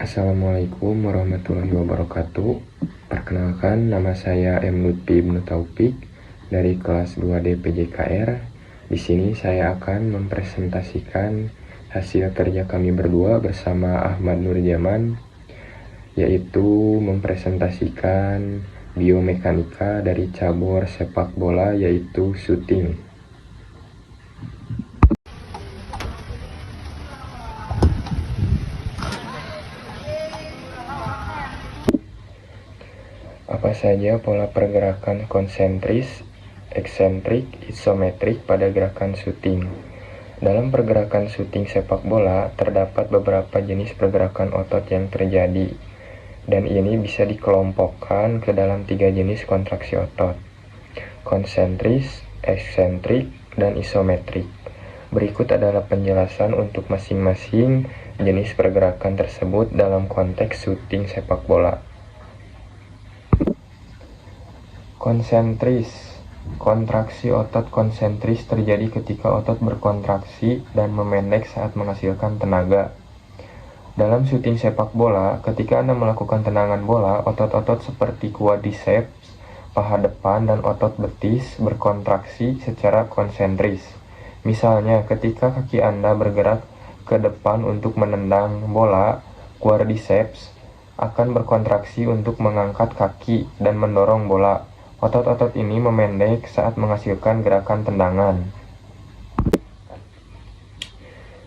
Assalamualaikum warahmatullahi wabarakatuh. Perkenalkan, nama saya M. Lutfi Ibnu Taufik dari kelas 2D PJKR. Di sini saya akan mempresentasikan hasil kerja kami berdua bersama Ahmad Nurjaman, yaitu mempresentasikan biomekanika dari cabur sepak bola, yaitu shooting. Apa saja pola pergerakan konsentris, eksentrik, isometrik pada gerakan shooting? Dalam pergerakan shooting sepak bola, terdapat beberapa jenis pergerakan otot yang terjadi, dan ini bisa dikelompokkan ke dalam 3 jenis kontraksi otot: konsentris, eksentrik, dan isometrik. Berikut adalah penjelasan untuk masing-masing jenis pergerakan tersebut dalam konteks shooting sepak bola. Konsentris. Kontraksi otot konsentris terjadi ketika otot berkontraksi dan memendek saat menghasilkan tenaga. Dalam shooting sepak bola, ketika Anda melakukan tendangan bola, otot-otot seperti quadriceps, paha depan, dan otot betis berkontraksi secara konsentris. Misalnya, ketika kaki Anda bergerak ke depan untuk menendang bola, quadriceps akan berkontraksi untuk mengangkat kaki dan mendorong bola. Otot-otot ini memendek saat menghasilkan gerakan tendangan.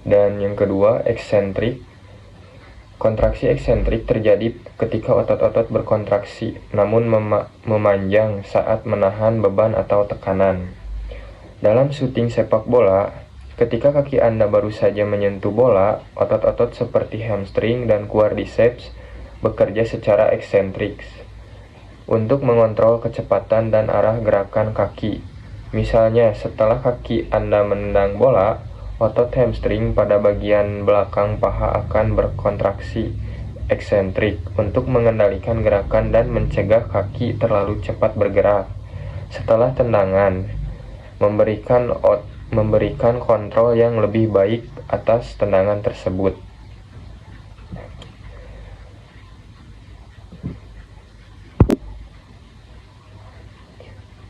Dan yang kedua, eksentrik. Kontraksi eksentrik terjadi ketika otot-otot berkontraksi namun memanjang saat menahan beban atau tekanan. Dalam shooting sepak bola, ketika kaki Anda baru saja menyentuh bola, otot-otot seperti hamstring dan quadriceps bekerja secara eksentrik untuk mengontrol kecepatan dan arah gerakan kaki. Misalnya, setelah kaki Anda menendang bola, otot hamstring pada bagian belakang paha akan berkontraksi eksentrik untuk mengendalikan gerakan dan mencegah kaki terlalu cepat bergerak. Setelah tendangan, memberikan kontrol yang lebih baik atas tendangan tersebut.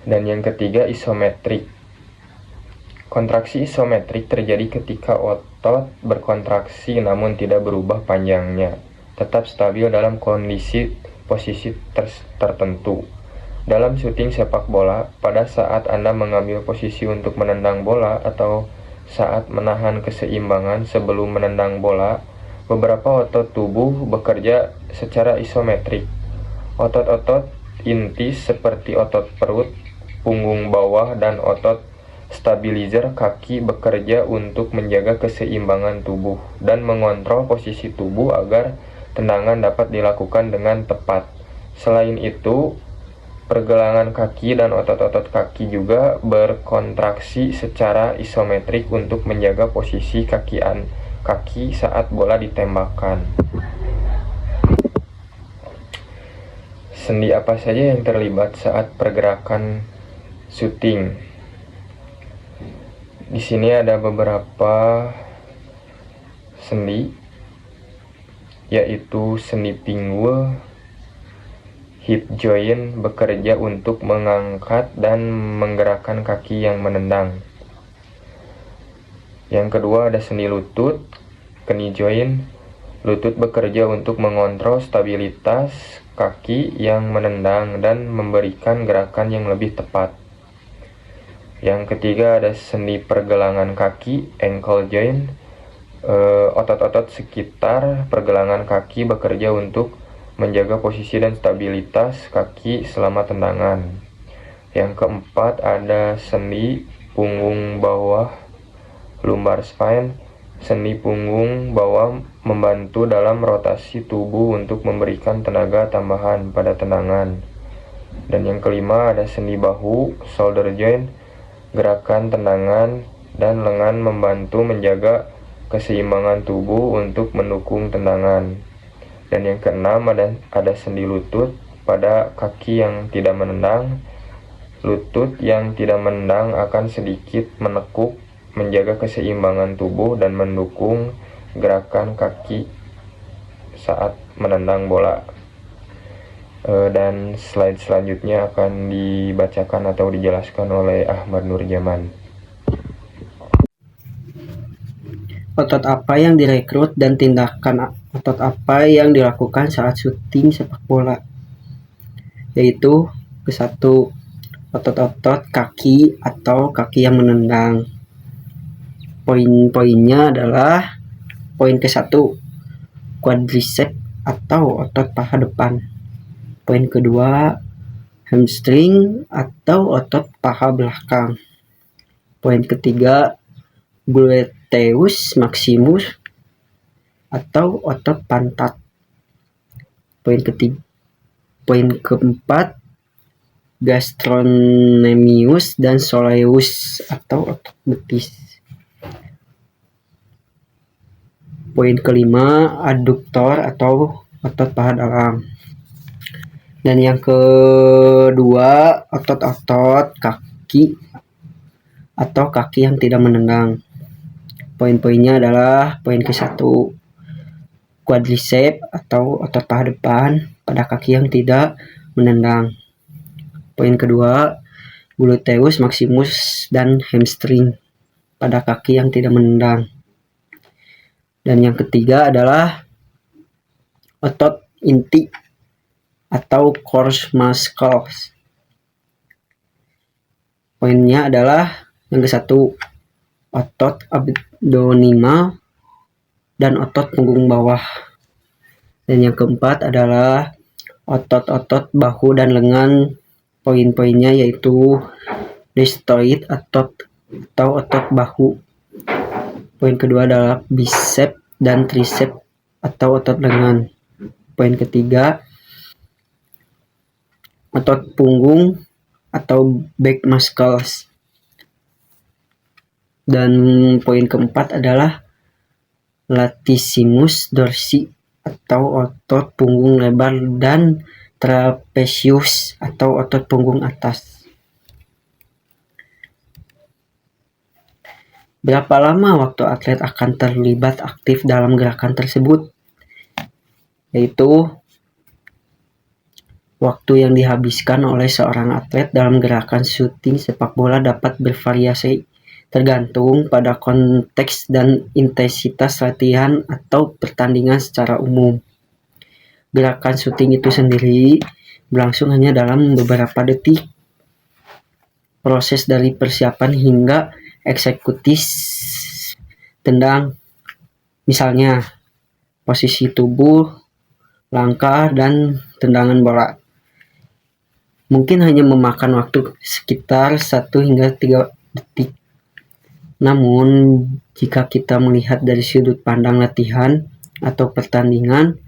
Dan yang ketiga, isometrik. Kontraksi isometrik terjadi ketika otot berkontraksi namun tidak berubah panjangnya, tetap stabil dalam posisi tertentu. Dalam shooting sepak bola, pada saat Anda mengambil posisi untuk menendang bola atau saat menahan keseimbangan sebelum menendang bola, beberapa otot tubuh bekerja secara isometrik. Otot-otot inti seperti otot perut, punggung bawah, dan otot stabilizer kaki bekerja untuk menjaga keseimbangan tubuh dan mengontrol posisi tubuh agar tendangan dapat dilakukan dengan tepat. Selain itu, pergelangan kaki dan otot-otot kaki juga berkontraksi secara isometrik untuk menjaga posisi kaki saat bola ditembakkan. Sendi apa saja yang terlibat saat pergerakan shooting? Di sini ada beberapa sendi, yaitu sendi pinggul. Hip joint bekerja untuk mengangkat dan menggerakkan kaki yang menendang. Yang kedua ada sendi lutut, knee joint. Lutut bekerja untuk mengontrol stabilitas kaki yang menendang dan memberikan gerakan yang lebih tepat. Yang ketiga ada sendi pergelangan kaki, ankle joint. Otot-otot sekitar pergelangan kaki bekerja untuk menjaga posisi dan stabilitas kaki selama tendangan. Yang keempat ada sendi punggung bawah, lumbar spine. Sendi punggung bawah membantu dalam rotasi tubuh untuk memberikan tenaga tambahan pada tendangan. Dan yang kelima ada sendi bahu, shoulder joint. Gerakan tendangan dan lengan membantu menjaga keseimbangan tubuh untuk mendukung tendangan. Dan yang keenam ada sendi lutut pada kaki yang tidak menendang. Lutut yang tidak menendang akan sedikit menekuk, menjaga keseimbangan tubuh dan mendukung gerakan kaki saat menendang bola. Dan slide selanjutnya akan dibacakan atau dijelaskan oleh Ahmad Nurjaman. Otot apa yang direkrut dan tindakan otot apa yang dilakukan saat syuting sepak bola? Yaitu ke-1, otot-otot kaki atau kaki yang menendang. Poin-poinnya adalah poin ke-1, quadriceps atau otot paha depan. Poin kedua, hamstring atau otot paha belakang. Poin ketiga, gluteus maximus atau otot pantat. Poin keempat, gastrocnemius dan soleus atau otot betis. Poin kelima, adduktor atau otot paha dalam. Dan yang kedua, otot-otot kaki atau kaki yang tidak menendang. Poin-poinnya adalah poin ke-1, quadriceps atau otot paha depan pada kaki yang tidak menendang. Poin kedua, gluteus maximus dan hamstring pada kaki yang tidak menendang. Dan yang ketiga adalah otot inti atau core muscles. Poinnya adalah yang ke-1, otot abdominal dan otot punggung bawah. Dan yang keempat adalah otot-otot bahu dan lengan. Poin-poinnya yaitu deltoid atau otot bahu. Poin kedua adalah bicep dan tricep atau otot lengan. Poin ketiga, otot punggung atau back muscles. Dan poin keempat adalah latissimus dorsi atau otot punggung lebar dan trapezius atau otot punggung atas. Berapa lama waktu atlet akan terlibat aktif dalam gerakan tersebut? Yaitu waktu yang dihabiskan oleh seorang atlet dalam gerakan syuting sepak bola dapat bervariasi tergantung pada konteks dan intensitas latihan atau pertandingan secara umum. Gerakan syuting itu sendiri berlangsung hanya dalam beberapa detik. Proses dari persiapan hingga eksekusi tendang, misalnya posisi tubuh, langkah, dan tendangan bola, mungkin hanya memakan waktu sekitar 1 hingga 3 detik. Namun, jika kita melihat dari sudut pandang latihan atau pertandingan,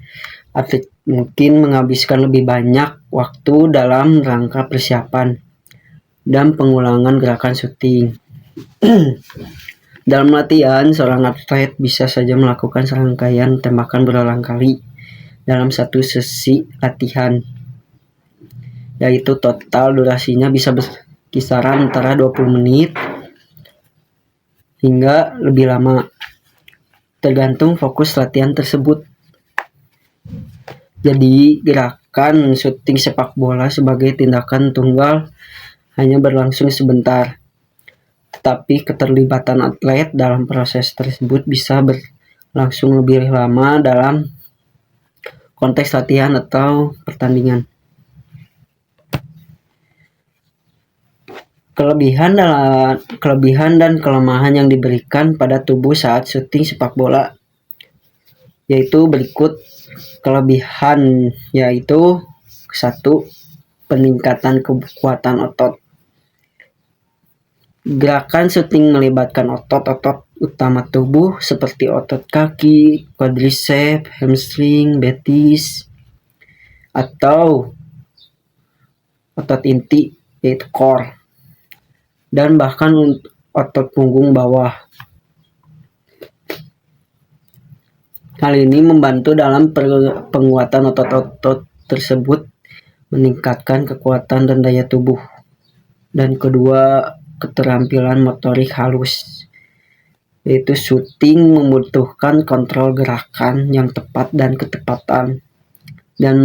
atlet mungkin menghabiskan lebih banyak waktu dalam rangka persiapan dan pengulangan gerakan syuting. Dalam latihan, seorang atlet bisa saja melakukan serangkaian tembakan berulang kali dalam satu sesi latihan, yaitu total durasinya bisa berkisaran antara 20 menit hingga lebih lama, tergantung fokus latihan tersebut. Jadi, gerakan syuting sepak bola sebagai tindakan tunggal hanya berlangsung sebentar, tetapi keterlibatan atlet dalam proses tersebut bisa berlangsung lebih lama dalam konteks latihan atau pertandingan. Kelebihan dan kelemahan yang diberikan pada tubuh saat syuting sepak bola yaitu berikut. Kelebihan yaitu 1, peningkatan kekuatan otot. Gerakan syuting melibatkan otot-otot utama tubuh seperti otot kaki, quadriceps, hamstring, betis, atau otot inti yaitu core, dan bahkan otot punggung bawah. Hal ini membantu dalam penguatan otot-otot tersebut, meningkatkan kekuatan dan daya tubuh. Dan kedua, keterampilan motorik halus, yaitu shooting membutuhkan kontrol gerakan yang tepat dan ketepatan. Dan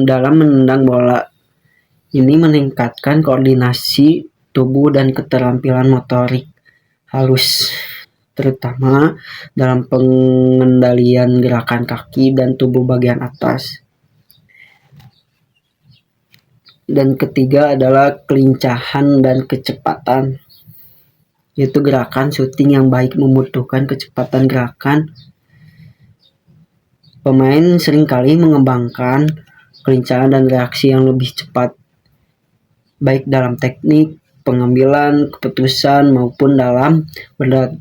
dalam menendang bola ini meningkatkan koordinasi tubuh dan keterampilan motorik halus, terutama dalam pengendalian gerakan kaki dan tubuh bagian atas. Dan ketiga adalah kelincahan dan kecepatan, yaitu gerakan shooting yang baik membutuhkan kecepatan gerakan. Pemain seringkali mengembangkan kelincahan dan reaksi yang lebih cepat, baik dalam teknik, pengambilan keputusan maupun dalam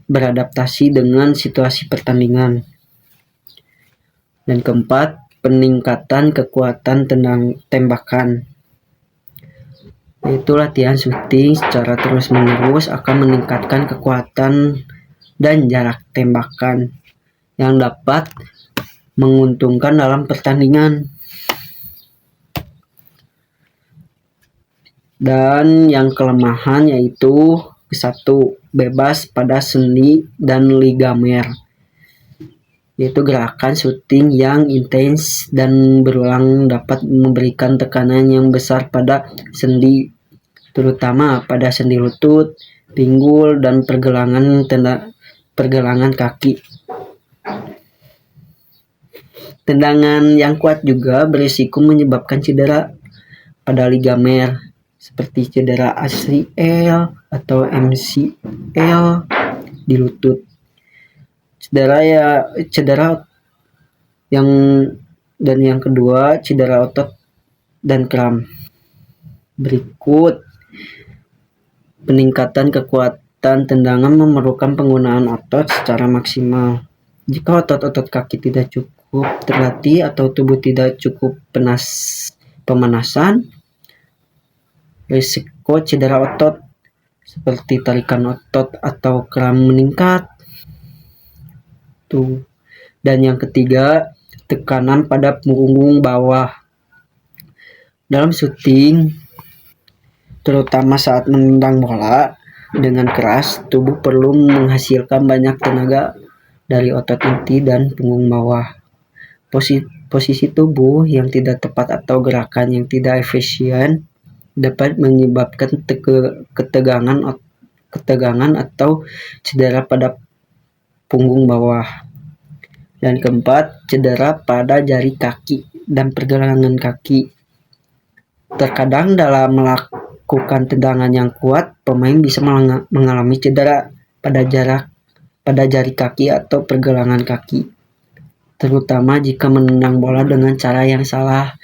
beradaptasi dengan situasi pertandingan. Dan keempat, peningkatan kekuatan tembakan, yaitu latihan shooting secara terus-menerus akan meningkatkan kekuatan dan jarak tembakan yang dapat menguntungkan dalam pertandingan. Dan yang kelemahan yaitu satu, bebas pada sendi dan ligamer, yaitu gerakan shooting yang intens dan berulang dapat memberikan tekanan yang besar pada sendi, terutama pada sendi lutut, pinggul, dan pergelangan kaki. Tendangan yang kuat juga berisiko menyebabkan cedera pada ligamer, seperti cedera ACL atau MCL di lutut. Cedera yang kedua, cedera otot dan kram. Berikut peningkatan kekuatan tendangan memerlukan penggunaan otot secara maksimal. Jika otot-otot kaki tidak cukup terlatih atau tubuh tidak cukup pemanasan, risiko cedera otot seperti tarikan otot atau kram meningkat. Dan yang ketiga, tekanan pada punggung bawah. Dalam shooting, terutama saat menendang bola dengan keras, tubuh perlu menghasilkan banyak tenaga dari otot inti dan punggung bawah. Posisi tubuh yang tidak tepat atau gerakan yang tidak efisien dapat menyebabkan ketegangan atau cedera pada punggung bawah. Dan keempat, cedera pada jari kaki dan pergelangan kaki. Terkadang dalam melakukan tendangan yang kuat, pemain bisa mengalami cedera pada jari kaki atau pergelangan kaki, terutama jika menendang bola dengan cara yang salah.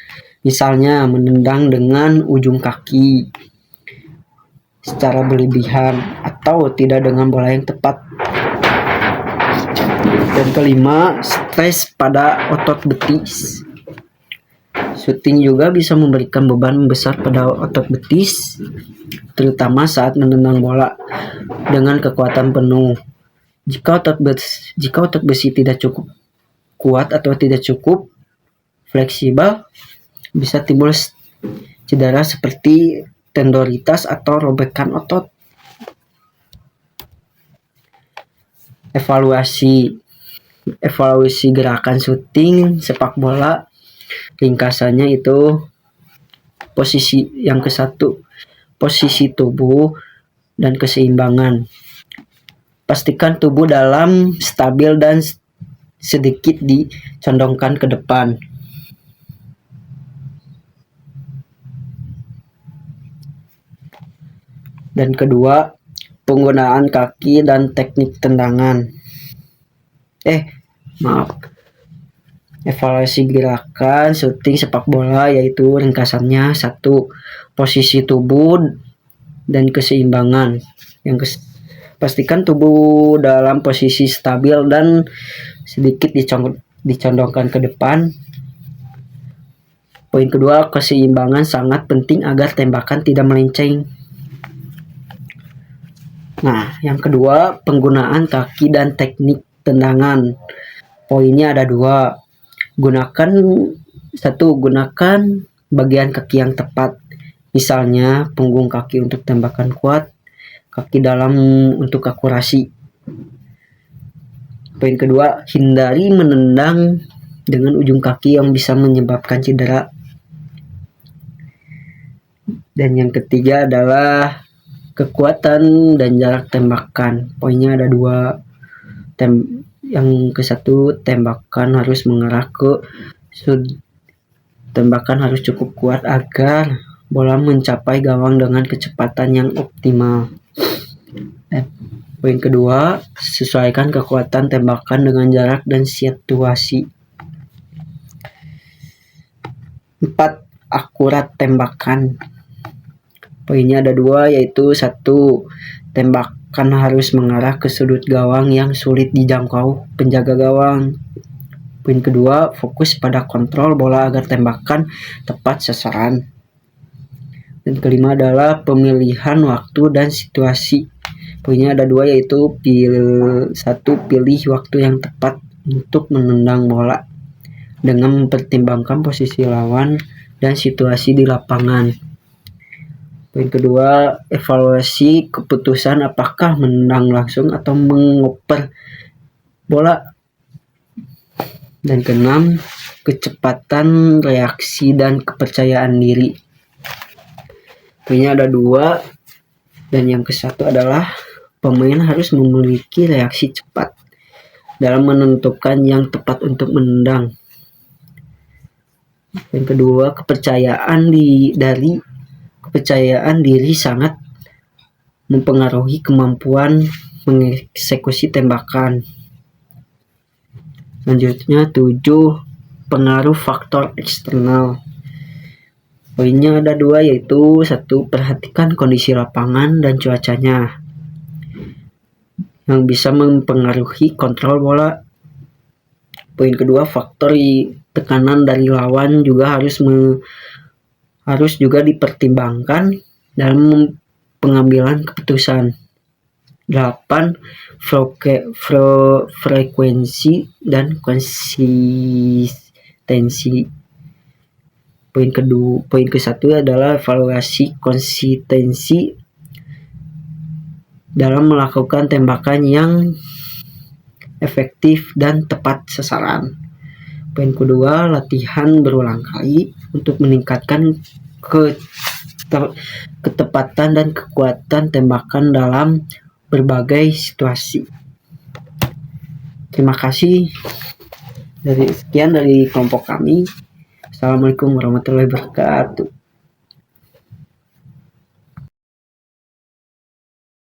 Misalnya menendang dengan ujung kaki secara berlebihan atau tidak dengan bola yang tepat. Dan kelima, stres pada otot betis. Shooting juga bisa memberikan beban besar pada otot betis, terutama saat menendang bola dengan kekuatan penuh. Jika otot besi tidak cukup kuat atau tidak cukup fleksibel, bisa timbul cedera seperti tendonitis atau robekan otot. Evaluasi gerakan shooting sepak bola, ringkasannya itu yang ke-1, posisi tubuh dan keseimbangan. Pastikan tubuh dalam stabil dan sedikit dicondongkan ke depan. Dan kedua, penggunaan kaki dan teknik tendangan. Evaluasi gerakan shooting sepak bola yaitu ringkasannya 1, posisi tubuh dan keseimbangan. Pastikan tubuh dalam posisi stabil dan sedikit dicondongkan ke depan. Poin kedua, keseimbangan sangat penting agar tembakan tidak melenceng. Nah, yang kedua, penggunaan kaki dan teknik tendangan. Poinnya ada 2. Gunakan bagian kaki yang tepat. Misalnya punggung kaki untuk tembakan kuat, kaki dalam untuk akurasi. Poin kedua, hindari menendang dengan ujung kaki yang bisa menyebabkan cedera. Dan yang ketiga adalah kekuatan dan jarak tembakan. Poinnya ada 2. Yang ke satu, tembakan harus mengarah ke tembakan harus cukup kuat agar bola mencapai gawang dengan kecepatan yang optimal. Poin kedua, sesuaikan kekuatan tembakan dengan jarak dan situasi. 4. Akurat tembakan. Poinnya ada 2, yaitu 1. Tembakan harus mengarah ke sudut gawang yang sulit dijangkau penjaga gawang. Poin kedua, fokus pada kontrol bola agar tembakan tepat sasaran. Dan kelima adalah pemilihan waktu dan situasi. Poinnya ada 2, yaitu 1. Pilih waktu yang tepat untuk menendang bola dengan mempertimbangkan posisi lawan dan situasi di lapangan. Poin kedua, evaluasi keputusan apakah menendang langsung atau mengoper bola. Dan keenam, kecepatan reaksi dan kepercayaan diri. Poinnya ada 2, dan yang ke-1 adalah pemain harus memiliki reaksi cepat dalam menentukan yang tepat untuk menendang. Yang kedua, kepercayaan diri sangat mempengaruhi kemampuan mengeksekusi tembakan. Selanjutnya 7, pengaruh faktor eksternal. Poinnya ada 2, yaitu 1. Perhatikan kondisi lapangan dan cuacanya yang bisa mempengaruhi kontrol bola. Poin kedua, faktor tekanan dari lawan juga harus juga dipertimbangkan dalam pengambilan keputusan. 8. Frekuensi dan konsistensi. Poin ke-1 adalah evaluasi konsistensi dalam melakukan tembakan yang efektif dan tepat sasaran. Poin kedua, latihan berulang kali untuk meningkatkan ketepatan dan kekuatan tembakan dalam berbagai situasi. Terima kasih. Sekian dari kelompok kami. Assalamualaikum warahmatullahi wabarakatuh.